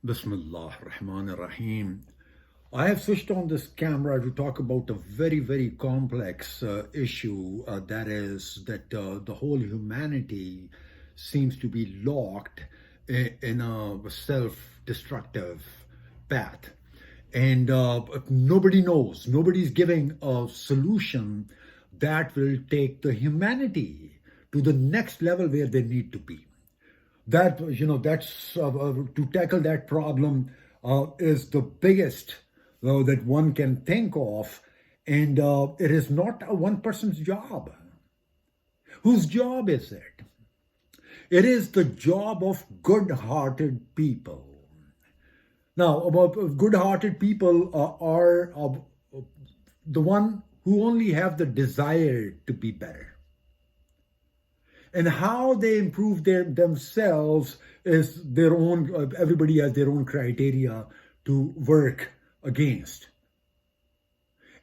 Bismillah Rahman Rahim. I have switched on this camera to talk about a very, very complex issue that is that the whole humanity seems to be locked in a self-destructive path. And nobody knows, nobody's giving a solution that will take the humanity to the next level where they need to be. That's to tackle that problem is the biggest that one can think of, and it is not a one person's job. Whose job is it? It is the job of good-hearted people. Now, about good-hearted people are the one who only have the desire to be better. And how they improve themselves is their own, everybody has their own criteria to work against.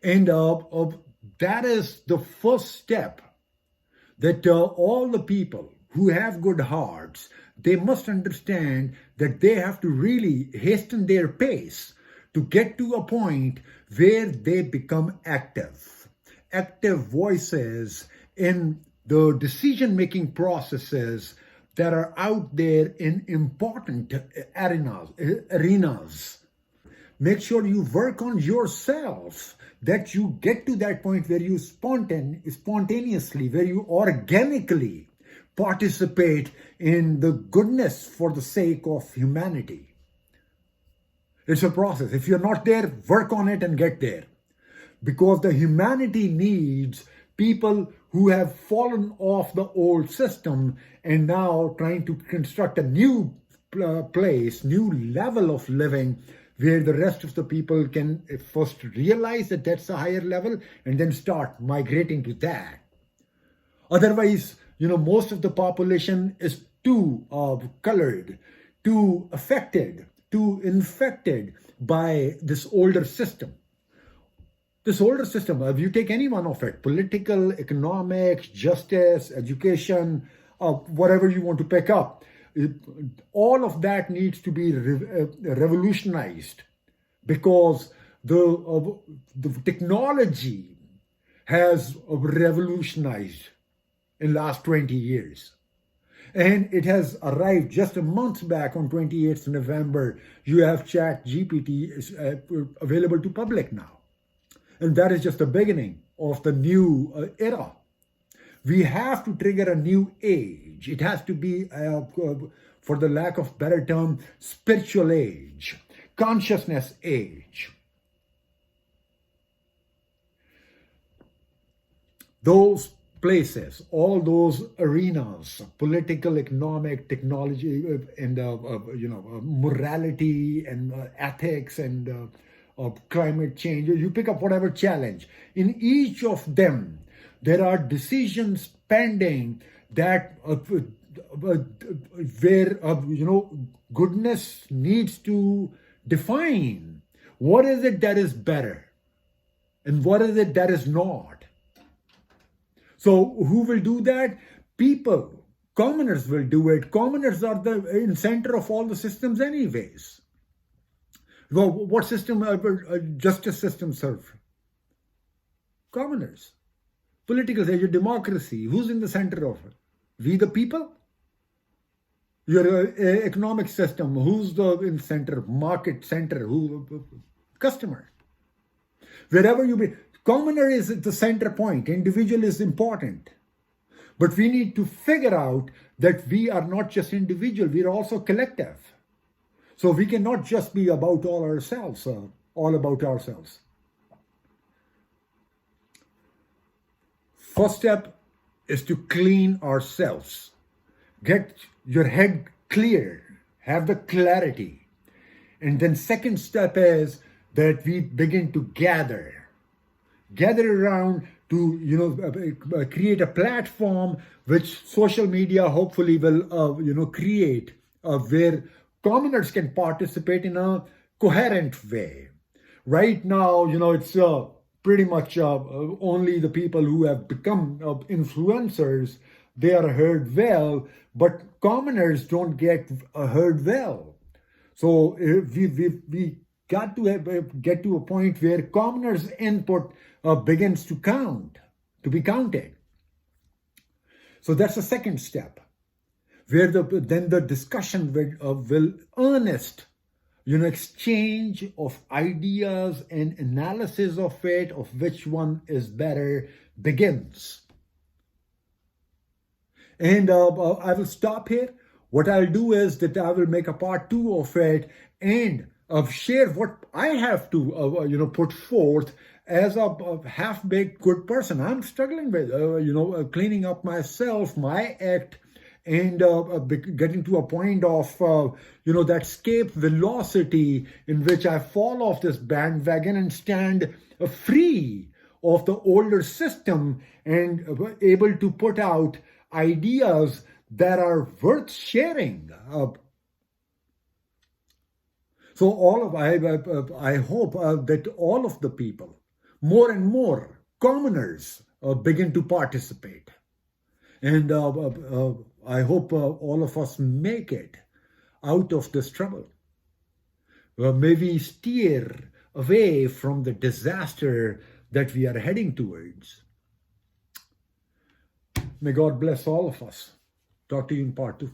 And that is the first step that all the people who have good hearts, they must understand that they have to really hasten their pace to get to a point where they become active voices in the decision-making processes that are out there in important arenas. Make sure you work on yourself, that you get to that point where you spontaneously, where you organically participate in the goodness for the sake of humanity. It's a process. If you're not there, work on it and get there. Because the humanity needs people who have fallen off the old system and now trying to construct a new place, new level of living where the rest of the people can first realize that that's a higher level and then start migrating to that. Otherwise, most of the population is too colored, too affected, too infected by this older system. This older system, if you take any one of it, political, economics, justice, education, whatever you want to pick up, all of that needs to be revolutionized because the technology has revolutionized in the last 20 years. And it has arrived just a month back on 28th November. You have ChatGPT available to public now. And that is just the beginning of the new era. We have to trigger a new age. It has to be, for the lack of better term, spiritual age, consciousness age. Those places, all those arenas, political, economic, technology, and morality and ethics and of climate change, you pick up whatever challenge. In each of them, there are decisions pending that where goodness needs to define what is it that is better and what is it that is not. So who will do that? People, commoners will do it. Commoners are in center of all the systems anyways. Well, what system, justice system serve? Commoners. Political, your democracy, who's in the center of it? We the people? Your economic system, who's in center? Market center, who? Customer. Wherever you be, commoner is the center point. Individual is important. But we need to figure out that we are not just individual, we are also collective. So we cannot just be about all about ourselves. First step is to clean ourselves. Get your head clear, have the clarity. And then second step is that we begin to gather around to, create a platform which social media hopefully will, create where commoners can participate in a coherent way. Right now, it's pretty much only the people who have become influencers, they are heard well, but commoners don't get heard well. So we got to get to a point where commoners' input begins to count, to be counted. So that's the second step, where then the discussion will earnest, exchange of ideas and analysis of it, of which one is better, begins. And I will stop here. What I'll do is that I will make a part 2 of it and share what I have to, put forth as a half-baked good person. I'm struggling with, cleaning up myself, my act, and getting to a point of, that escape velocity in which I fall off this bandwagon and stand free of the older system and able to put out ideas that are worth sharing. So I hope that all of the people, more and more commoners, begin to participate. And I hope all of us make it out of this trouble. May we steer away from the disaster that we are heading towards. May God bless all of us. Talk to you in part 2.